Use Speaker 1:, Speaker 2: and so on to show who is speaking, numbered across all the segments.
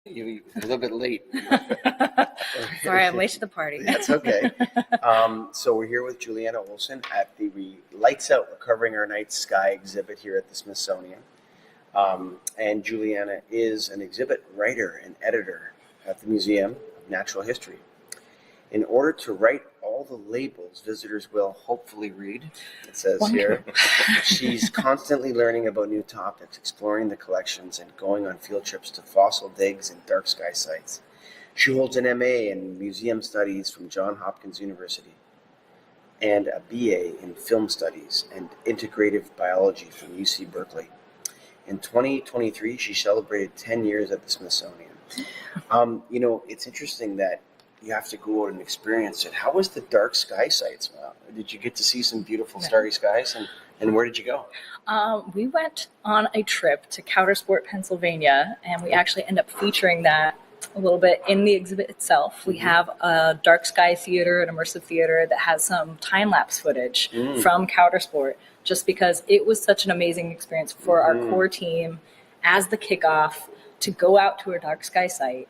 Speaker 1: You're a little bit late.
Speaker 2: Sorry, I'm late to the party.
Speaker 1: That's okay. So we're here with Juliana Olsson at the Lights Out Recovering Our Night Sky exhibit here at the Smithsonian. And Juliana is an exhibit writer and editor at the Museum of Natural History. In order to write all the labels visitors will hopefully read, it says here, she's constantly learning about new topics, exploring the collections, and going on field trips to fossil digs and dark sky sites. She holds an MA in Museum Studies from Johns Hopkins University and a BA in Film Studies and Integrative Biology from UC Berkeley. In 2023, she celebrated 10 years at the Smithsonian. It's interesting that you have to go out and experience it. How was the dark sky sites? Did you get to see some beautiful starry skies? And where did you go?
Speaker 2: We went on a trip to Coudersport, Pennsylvania, and we actually end up featuring that a little bit in the exhibit itself. We have a dark sky theater, an immersive theater that has some time-lapse footage from Coudersport, just because it was such an amazing experience for our core team as the kickoff to go out to a dark sky site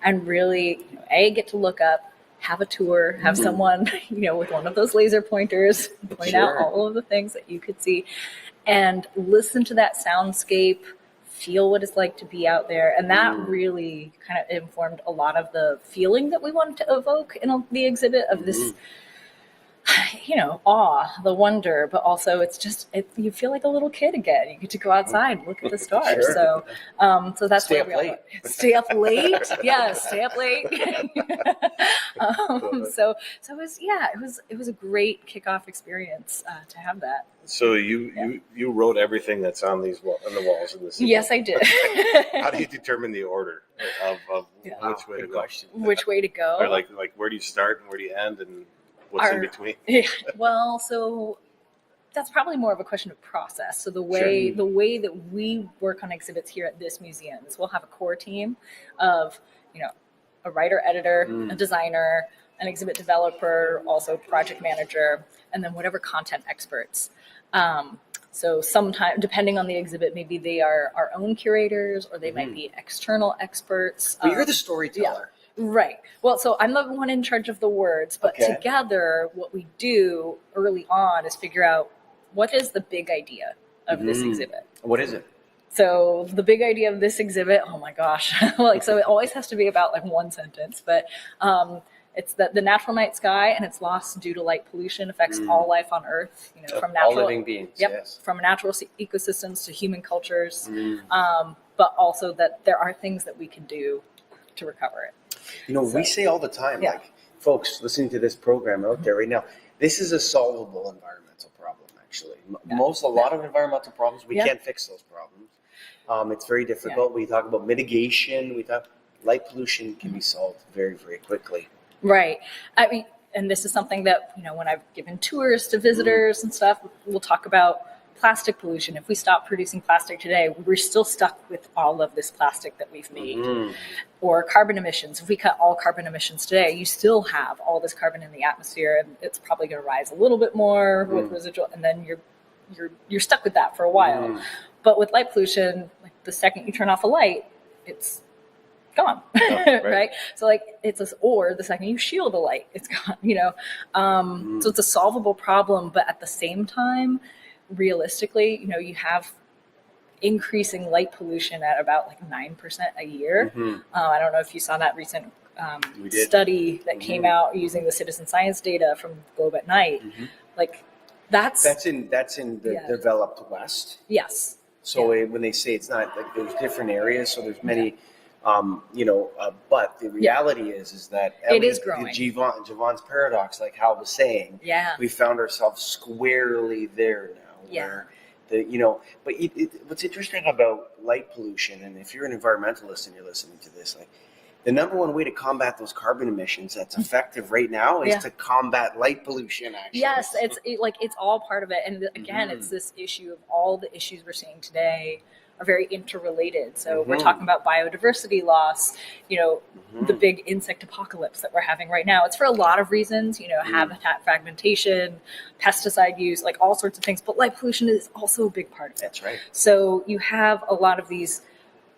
Speaker 2: and really, get to look up, have a tour, have someone, with one of those laser pointers point out all of the things that you could see, and listen to that soundscape, feel what it's like to be out there. And that really kind of informed a lot of the feeling that we wanted to evoke in the exhibit of this, awe, the wonder, but also you feel like a little kid again. You get to go outside and look at the stars. So that's
Speaker 1: Stay
Speaker 2: why
Speaker 1: up late.
Speaker 2: Stay up late. Yeah, stay up late. So it was a great kickoff experience to have that.
Speaker 3: So you wrote everything that's on the walls in this.
Speaker 2: Yes, I did.
Speaker 3: How do you determine the order of which way to go?
Speaker 2: Which way to go?
Speaker 3: Or like where do you start and where do you end and what's in between?
Speaker 2: Well, so that's probably more of a question of process. So the way that we work on exhibits here at this museum is we'll have a core team of, a writer, editor, a designer, an exhibit developer, also project manager, and then whatever content experts. So sometimes, depending on the exhibit, maybe they are our own curators or they might be external experts.
Speaker 1: But you're the storyteller.
Speaker 2: Yeah. Right. Well, so I'm the one in charge of the words, but together what we do early on is figure out what is the big idea of this exhibit.
Speaker 1: What is it?
Speaker 2: So the big idea of this exhibit, oh my gosh, so it always has to be about one sentence, but it's that the natural night sky and its loss due to light pollution affects all life on Earth, from natural,
Speaker 1: all living beings.
Speaker 2: Yep,
Speaker 1: yes.
Speaker 2: From natural ecosystems to human cultures, but also that there are things that we can do to recover it.
Speaker 1: We say all the time, folks listening to this program out there right now, this is a solvable environmental problem, actually. A lot of environmental problems, we can't fix those problems. It's very difficult. We talk about mitigation. Light pollution can be solved very, very quickly.
Speaker 2: Right. I mean, and this is something that, when I've given tours to visitors and stuff, we'll talk about plastic pollution. If we stop producing plastic today, we're still stuck with all of this plastic that we've made. Or carbon emissions. If we cut all carbon emissions today, you still have all this carbon in the atmosphere, and it's probably going to rise a little bit more with residual, and then you're stuck with that for a while. But with light pollution, the second you turn off a light, it's gone, right? So or the second you shield a light, it's gone. So it's a solvable problem, but at the same time, realistically, you have increasing light pollution at about 9% a year. I don't know if you saw that recent study that came out using the citizen science data from Globe at Night. That's in
Speaker 1: the developed West.
Speaker 2: Yes.
Speaker 1: So when they say it's not, there's different areas, so there's many. But the reality is that
Speaker 2: it is growing.
Speaker 1: Javon's paradox, like Hal was saying, we found ourselves squarely there now. Where but what's interesting about light pollution, and if you're an environmentalist and you're listening to this, the number one way to combat those carbon emissions that's effective right now is to combat light pollution. Actually,
Speaker 2: yes, it's all part of it, and again, it's this issue of all the issues we're seeing today are very interrelated. So we're talking about biodiversity loss, the big insect apocalypse that we're having right now. It's for a lot of reasons, habitat fragmentation, pesticide use, all sorts of things. But light pollution is also a big part of it.
Speaker 1: That's right.
Speaker 2: So you have a lot of these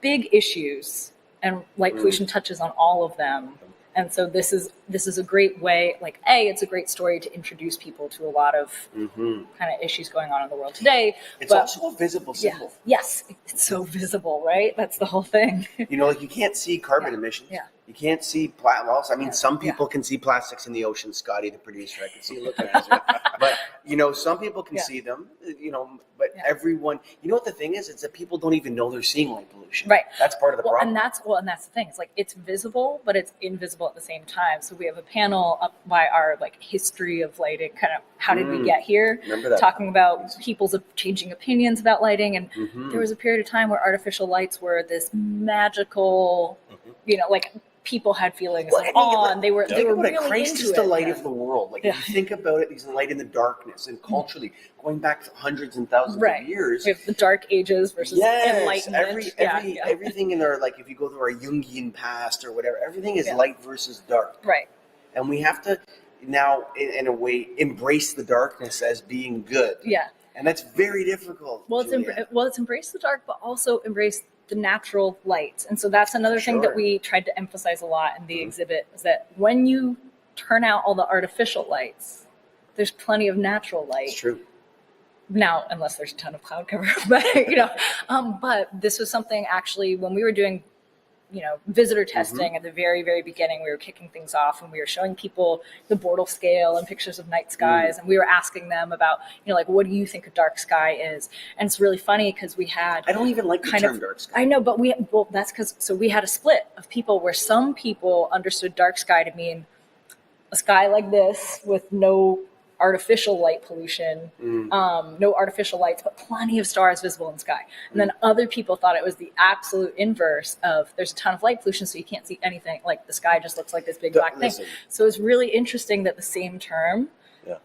Speaker 2: big issues and light pollution touches on all of them. And so this is a great way, like, it's a great story to introduce people to a lot of kind of issues going on in the world today.
Speaker 1: It's also a visible symbol.
Speaker 2: Yes, it's so visible, right? That's the whole thing.
Speaker 1: Like you can't see carbon emissions.
Speaker 2: Yeah.
Speaker 1: You can't see some people can see plastics in the ocean. Scotty, the producer, I can see you looking at us. But some people can see them. But everyone. You know what the thing is? It's that people don't even know they're seeing light pollution.
Speaker 2: Right.
Speaker 1: That's part of the problem.
Speaker 2: And that's the thing. It's like it's visible, but it's invisible at the same time. So we have a panel up by our history of lighting, kind of how did we get here?
Speaker 1: Remember that.
Speaker 2: Talking about people's changing opinions about lighting, and there was a period of time where artificial lights were this magical, people had feelings on. They were really
Speaker 1: Christ
Speaker 2: into
Speaker 1: is the
Speaker 2: it.
Speaker 1: light of the world. If you think about it, he's the light in the darkness, and culturally, going back hundreds and thousands of years,
Speaker 2: we have the Dark Ages versus enlightenment.
Speaker 1: Everything in our if you go to our Jungian past or whatever, everything is light versus dark.
Speaker 2: Right.
Speaker 1: And we have to now, in a way, embrace the darkness as being good.
Speaker 2: Yeah.
Speaker 1: And that's very difficult.
Speaker 2: Well, it's embrace the dark, but also embrace the natural light. And so that's another thing that we tried to emphasize a lot in the exhibit, is that when you turn out all the artificial lights, there's plenty of natural light.
Speaker 1: It's true.
Speaker 2: Now, unless there's a ton of cloud cover, but but this was something actually when we were doing, visitor testing at the very, very beginning, we were kicking things off and we were showing people the Bortle scale and pictures of night skies. And we were asking them about, what do you think a dark sky is? And it's really funny because we had,
Speaker 1: I don't even like the term dark sky.
Speaker 2: I know, but that's because, we had a split of people where some people understood dark sky to mean a sky like this with no artificial light pollution, no artificial lights, but plenty of stars visible in the sky. And then other people thought it was the absolute inverse of there's a ton of light pollution, so you can't see anything. Like the sky just looks like this big black thing. So it's really interesting that the same term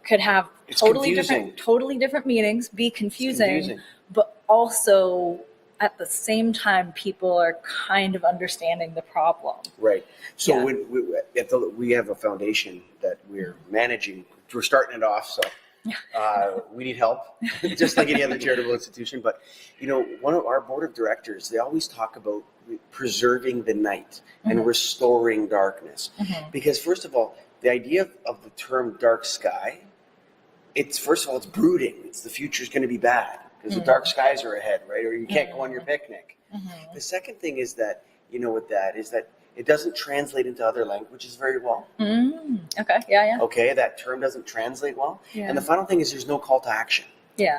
Speaker 2: could have totally different meanings, be confusing, but also at the same time, people are kind of understanding the problem.
Speaker 1: Right. So we have a foundation that we're managing. We're starting it off, so we need help, just like any other charitable institution. But, one of our board of directors, they always talk about preserving the night and restoring darkness. Because, first of all, the idea of the term dark sky, it's brooding. It's the future's going to be bad because the dark skies are ahead, right? Or you can't go on your picnic. The second thing is that, is that it doesn't translate into other languages very well.
Speaker 2: Okay. Yeah.
Speaker 1: Okay, that term doesn't translate well. Yeah. And the final thing is there's no call to action.
Speaker 2: Yeah.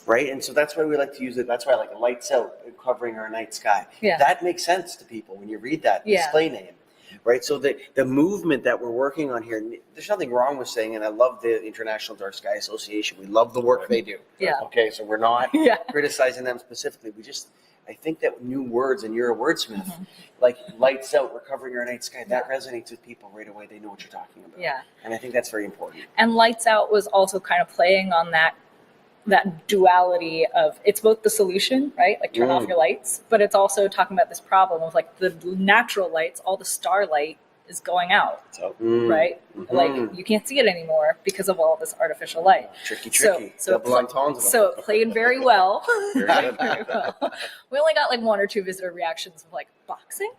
Speaker 1: Right? And so that's why we like to use it. That's why I like lights out, covering our night sky.
Speaker 2: Yeah.
Speaker 1: That makes sense to people when you read that display name. Right? So the movement that we're working on here, there's nothing wrong with saying, and I love the International Dark Sky Association. We love the work they do.
Speaker 2: Yeah.
Speaker 1: Okay, so we're not criticizing them specifically. I think that new words, and you're a wordsmith, like lights out, recovering our night sky, that resonates with people right away. They know what you're talking about.
Speaker 2: Yeah.
Speaker 1: And I think that's very important.
Speaker 2: And lights out was also kind of playing on that duality of, it's both the solution, right? Like turn off your lights, but it's also talking about this problem of the natural lights, all the starlight is going out, right? You can't see it anymore because of all this artificial light.
Speaker 1: Tricky.
Speaker 2: So it played very well. Very well. We only got 1 or 2 visitor reactions of boxing.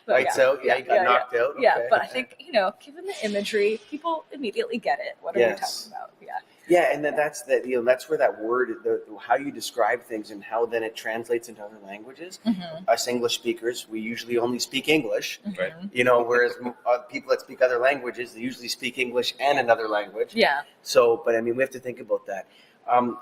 Speaker 1: Lights out. You got knocked out. Okay.
Speaker 2: Yeah, but I think given the imagery, people immediately get it. What are we talking about?
Speaker 1: Yeah, and then that's where that word, how you describe things and how then it translates into other languages. Us English speakers, we usually only speak English, right? Whereas people that speak other languages, they usually speak English and another language.
Speaker 2: Yeah.
Speaker 1: So, but we have to think about that.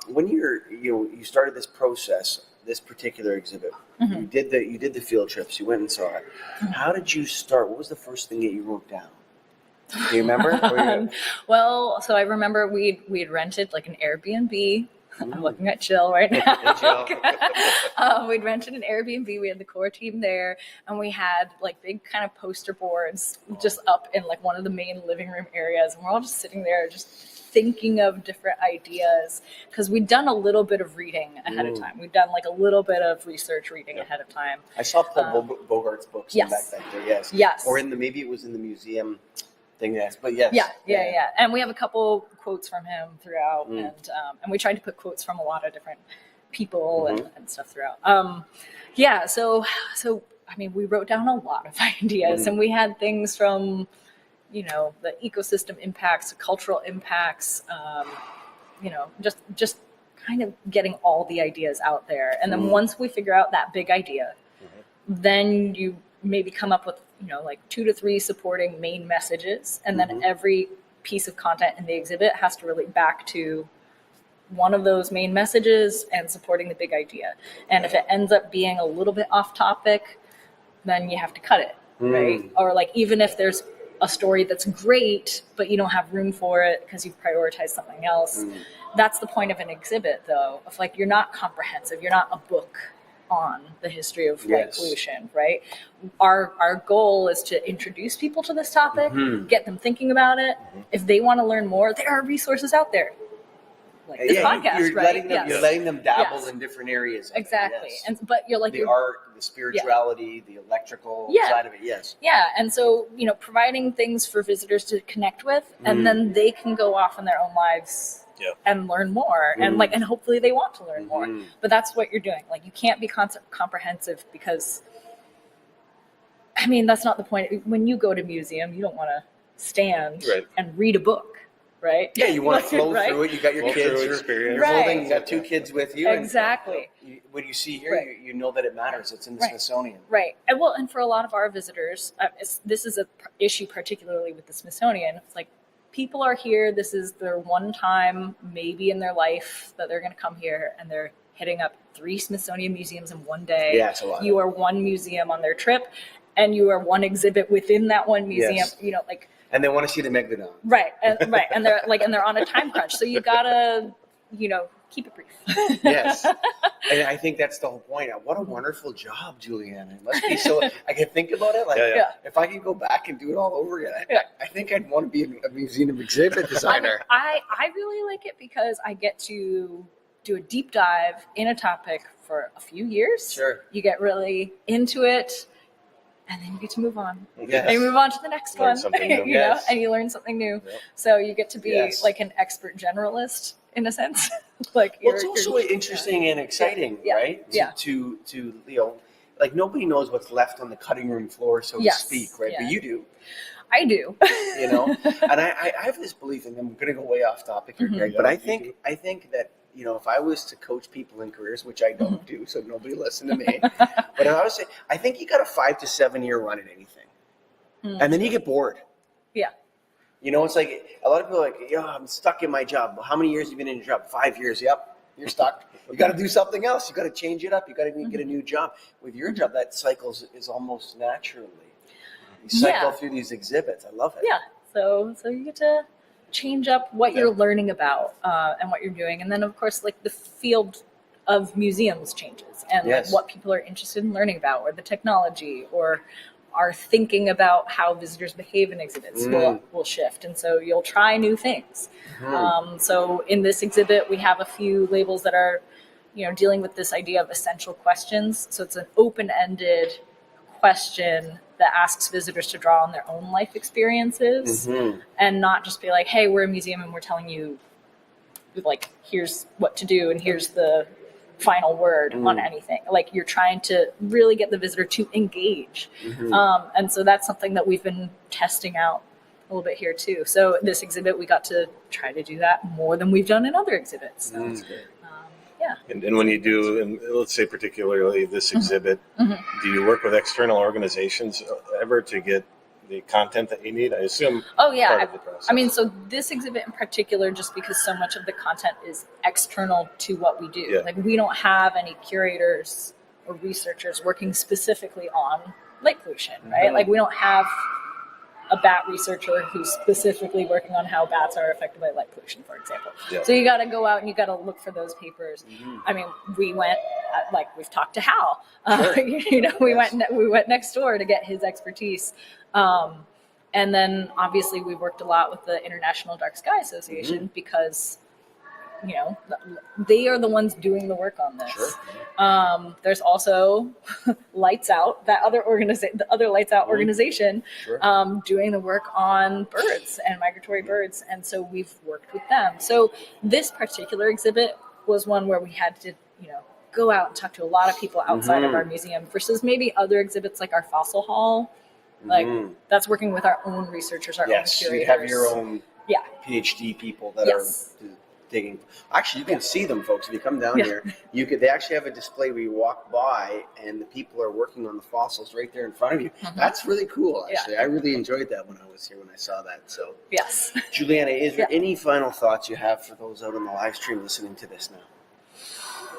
Speaker 1: When you started this process, this particular exhibit, you did the field trips, you went and saw it. How did you start? What was the first thing that you wrote down? Do you remember?
Speaker 2: Well, so I remember we had rented an Airbnb. I'm looking at Jill right now. We'd rented an Airbnb. We had the core team there, and we had big kind of poster boards just up in one of the main living room areas, and we're all just sitting there just thinking of different ideas because we'd done a little bit of reading ahead of time. We'd done a little bit of research reading ahead of time.
Speaker 1: I saw Paul Bogart's books back there. Yes. Or maybe it was in the museum thing. Yes, but yes.
Speaker 2: Yeah. And we have a couple quotes from him throughout, and we tried to put quotes from a lot of different people and stuff throughout. So I mean, we wrote down a lot of ideas, and we had things from, you know, the ecosystem impacts, cultural impacts, you know, just kind of getting all the ideas out there. And then once we figure out that big idea, then you maybe come up with, you know, like 2 to 3 supporting main messages, and then every piece of content in the exhibit has to relate back to one of those main messages and supporting the big idea. And if it ends up being a little bit off topic, then you have to cut it, right? Or like, even if there's a story that's great, but you don't have room for it because you've prioritized something else. That's the point of an exhibit, though, of like, you're not comprehensive. You're not a book on the history of light pollution, right? Our goal is to introduce people to this topic, get them thinking about it. If they want to learn more, there are resources out there. Like this podcast,
Speaker 1: you're
Speaker 2: right?
Speaker 1: You're letting them dabble in different areas.
Speaker 2: Exactly. But you're like,
Speaker 1: the art, the spirituality, the electrical side of it. Yes.
Speaker 2: Yeah. And so, you know, providing things for visitors to connect with, and then they can go off in their own lives and learn more, and like, and hopefully they want to learn more. But that's what you're doing. Like, you can't be comprehensive, because, I mean, that's not the point. When you go to museum, you don't want to stand and read a book. Right?
Speaker 1: Yeah, you want to flow through it. You got your kids. You're holding. You got 2 kids with you.
Speaker 2: Exactly.
Speaker 1: And what you see here, you know that it matters. It's in the Smithsonian.
Speaker 2: Right. And well, and for a lot of our visitors, this is a issue particularly with the Smithsonian. It's like, people are here. This is their one time, maybe in their life, that they're going to come here, and they're hitting up 3 Smithsonian museums in one day.
Speaker 1: Yeah, it's a lot.
Speaker 2: You are one museum on their trip, and you are one exhibit within that one museum.
Speaker 1: Yes.
Speaker 2: You know, like.
Speaker 1: And they want to see the megalodon.
Speaker 2: Right, and they're like, and they're on a time crunch, so you gotta, you know, keep it brief.
Speaker 1: Yes, and I think that's the whole point. What a wonderful job, Juliana. It must be so. I can think about it like, if I could go back and do it all over again, I think I'd want to be a museum exhibit designer.
Speaker 2: I really like it because I get to do a deep dive in a topic for a few years.
Speaker 1: Sure,
Speaker 2: you get really into it. And then you get to move on.
Speaker 1: Yes.
Speaker 2: And you move on to the next one.
Speaker 1: You
Speaker 2: know, and you learn something new. Yep. So you get to be like an expert generalist in a sense. Like,
Speaker 1: well, it's also interesting and exciting, right? To you know, like, nobody knows what's left on the cutting room floor, so to speak, right? But you do.
Speaker 2: I do.
Speaker 1: You know, and I have this belief, and I'm going to go way off topic here, Greg, but I think that, you know, if I was to coach people in careers, which I don't do, so nobody listen to me, but I would say, I think you got a 5 to 7 year run in anything, and then you get bored. Yeah. You know, it's like, a lot of people are like, I'm stuck in my job. Well, how many years have you been in your job? 5 years. Yep, you're stuck. You got to do something else. You got to change it up. You got to get a new job. With your job, that cycle is almost naturally. You cycle through these exhibits. I love it. Yeah. So you get to change up what you're learning about and what you're doing, and then of course, like, the field of museums changes, and like, what people are interested in learning about, or the technology, or are thinking about how visitors behave in exhibits will shift, and so you'll try new things. So in this exhibit, we have a few labels that are, you know, dealing with this idea of essential questions. So it's an open-ended question that asks visitors to draw on their own life experiences, and not just be like, hey, we're a museum and we're telling you, like, here's what to do and here's the final word on anything. Like, you're trying to really get the visitor to engage. And so that's something that we've been testing out a little bit here too. So this exhibit, we got to try to do that more than we've done in other exhibits. So it's good.
Speaker 3: And when you do, and let's say particularly this exhibit, do you work with external organizations ever to get the content that you need? I assume.
Speaker 2: Oh yeah, I mean, so this exhibit in particular, just because so much of the content is external to what we do. Like, we don't have any curators or researchers working specifically on light pollution, right? Like, we don't have a bat researcher who's specifically working on how bats are affected by light pollution, for example. So you got to go out and you got to look for those papers. I mean, we went, like, we've talked to Hal. You know, we went next door to get his expertise. And then obviously we worked a lot with the International Dark Sky Association because, you know, they are the ones doing the work on this. There's also Lights Out, the other Lights Out organization, doing the work on birds and migratory birds. And so we've worked with them. So this particular exhibit was one where we had to go out and talk to a lot of people outside of our museum versus maybe other exhibits like our fossil hall. Like that's working with our own researchers, our own curators.
Speaker 1: You have your own
Speaker 2: Yeah.
Speaker 1: PhD people that are digging. Actually, you can see them, folks. If you come down here, they actually have a display where you walk by and the people are working on the fossils right there in front of you. That's really cool, actually. I really enjoyed that when I was here, when I saw that. So,
Speaker 2: yes.
Speaker 1: Juliana, is there any final thoughts you have for those out on the live stream listening to this now?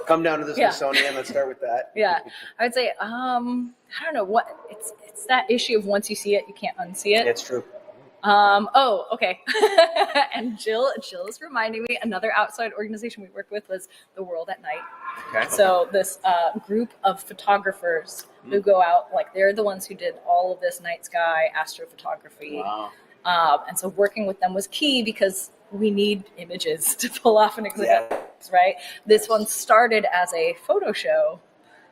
Speaker 1: Come down to the Smithsonian. Let's start with that.
Speaker 2: Yeah, I would say, I don't know what it's that issue of once you see it, you can't unsee it.
Speaker 1: That's true.
Speaker 2: Oh, okay. And Jill is reminding me, another outside organization we worked with was The World at Night.
Speaker 1: Okay.
Speaker 2: So this group of photographers who go out, like they're the ones who did all of this night sky astrophotography.
Speaker 1: Wow.
Speaker 2: And so working with them was key because we need images to pull off an exhibit, right? This one started as a photo show.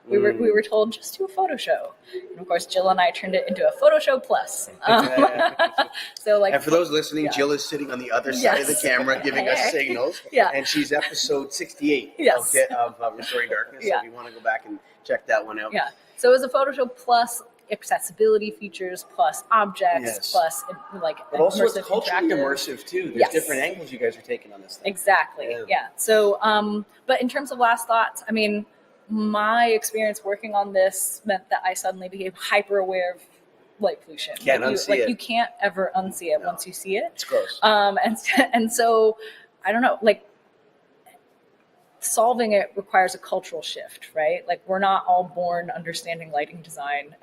Speaker 2: We were told, just do a photo show. And of course, Jill and I turned it into a photo show plus. So like,
Speaker 1: and for those listening, Jill is sitting on the other side of the camera giving us signals. And she's episode 68 of Restoring Darkness. So if you want to go back and check that one out.
Speaker 2: Yeah. So it was a photo show plus accessibility features plus objects plus like
Speaker 1: but also it's culturally immersive too. There's different angles you guys are taking on this thing.
Speaker 2: Exactly. Yeah. So but in terms of last thoughts, I mean, my experience working on this meant that I suddenly became hyper aware of light pollution.
Speaker 1: Can't unsee it.
Speaker 2: You can't ever unsee it once you see it.
Speaker 1: It's gross.
Speaker 2: And so I don't know, like solving it requires a cultural shift, right? Like we're not all born understanding lighting design,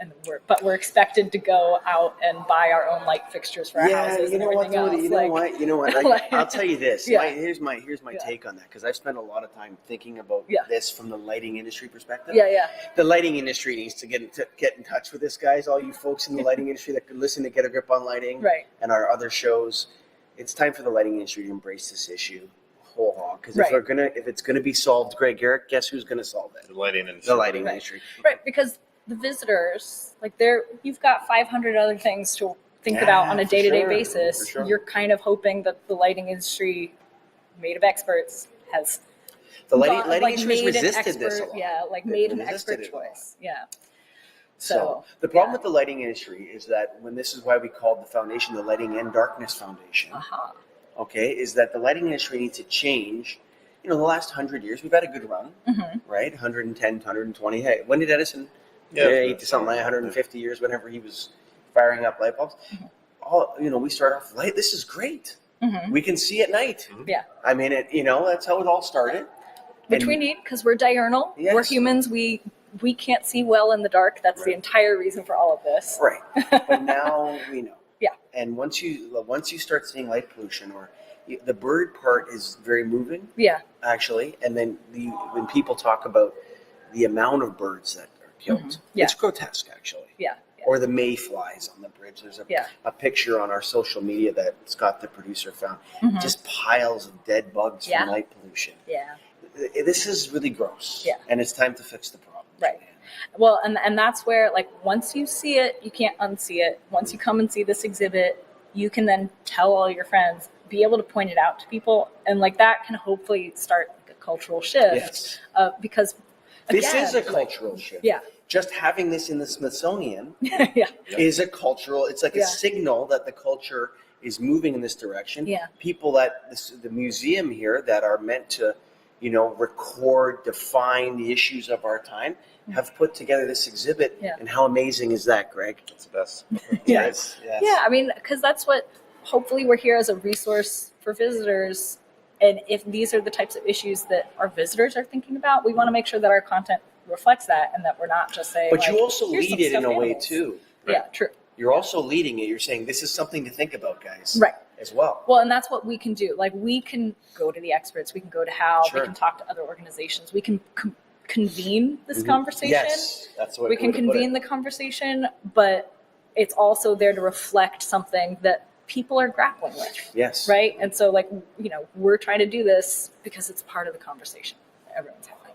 Speaker 2: but we're expected to go out and buy our own light fixtures for our houses and everything else.
Speaker 1: You know what? I'll tell you this. Here's my take on that, because I've spent a lot of time thinking about this from the lighting industry perspective. The lighting industry needs to get in touch with this, guys. All you folks in the lighting industry that could listen to Get a Grip on Lighting and our other shows. It's time for the lighting industry to embrace this issue whole hog, because if it's gonna be solved, Greg Garrett, guess who's gonna solve it?
Speaker 3: The lighting industry.
Speaker 1: The lighting industry.
Speaker 2: Right, because the visitors, like you've got 500 other things to think about on a day-to-day basis. You're kind of hoping that the lighting industry, made of experts, has
Speaker 1: the lighting industry has resisted this a lot.
Speaker 2: Made an expert choice. So
Speaker 1: the problem with the lighting industry is that this is why we called the foundation the Lighting and Darkness Foundation. Okay, is that the lighting industry needs to change. The last 100 years, we've had a good run, right? 110, 120. Hey, when did Edison? Something like 150 years, whenever he was firing up light bulbs. We start off light. This is great. We can see at night. I mean, that's how it all started.
Speaker 2: Which we need, because we're diurnal. We're humans. We can't see well in the dark. That's the entire reason for all of this.
Speaker 1: Right. But now we know. And once you start seeing light pollution, or the bird part is very moving. Actually, and then when people talk about the amount of birds that are killed, it's grotesque, actually. Or the mayflies on the bridge. There's a picture on our social media that Scott, the producer, found. Just piles of dead bugs from light pollution. This is really gross. And it's time to fix the problem.
Speaker 2: Right. Well, and that's where, like, once you see it, you can't unsee it. Once you come and see this exhibit, you can then tell all your friends, be able to point it out to people, and like that can hopefully start like a cultural shift. Because
Speaker 1: this is a cultural shift. Just having this in the Smithsonian is a cultural. It's like a signal that the culture is moving in this direction. People at the museum here that are meant to, record, define the issues of our time, have put together this exhibit. And how amazing is that, Greg?
Speaker 3: It's the best.
Speaker 1: Yes.
Speaker 2: I mean, because that's what, hopefully we're here as a resource for visitors. And if these are the types of issues that our visitors are thinking about, we want to make sure that our content reflects that, and that we're not just saying,
Speaker 1: but you also lead it in a way too.
Speaker 2: True.
Speaker 1: You're also leading it. You're saying this is something to think about, guys.
Speaker 2: Right.
Speaker 1: As well.
Speaker 2: Well, and that's what we can do. Like, we can go to the experts. We can go to HAL. We can talk to other organizations. We can convene this conversation.
Speaker 1: Yes, that's what
Speaker 2: we can convene the conversation, but it's also there to reflect something that people are grappling with.
Speaker 1: Yes.
Speaker 2: Right? And so, like, we're trying to do this because it's part of the conversation that everyone's having,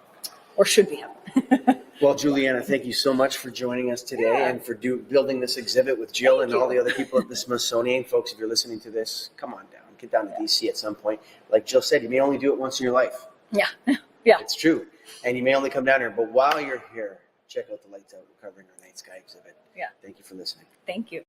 Speaker 2: or should be having.
Speaker 1: Well, Juliana, thank you so much for joining us today and for building this exhibit with Jill and all the other people at the Smithsonian. Folks, if you're listening to this, come on down. Get down to DC at some point. Like Jill said, you may only do it once in your life.
Speaker 2: Yeah.
Speaker 1: It's true. And you may only come down here, but while you're here, check out the Lights Out Recovering Our Night Sky exhibit.
Speaker 2: Yeah.
Speaker 1: Thank you for listening.
Speaker 2: Thank you.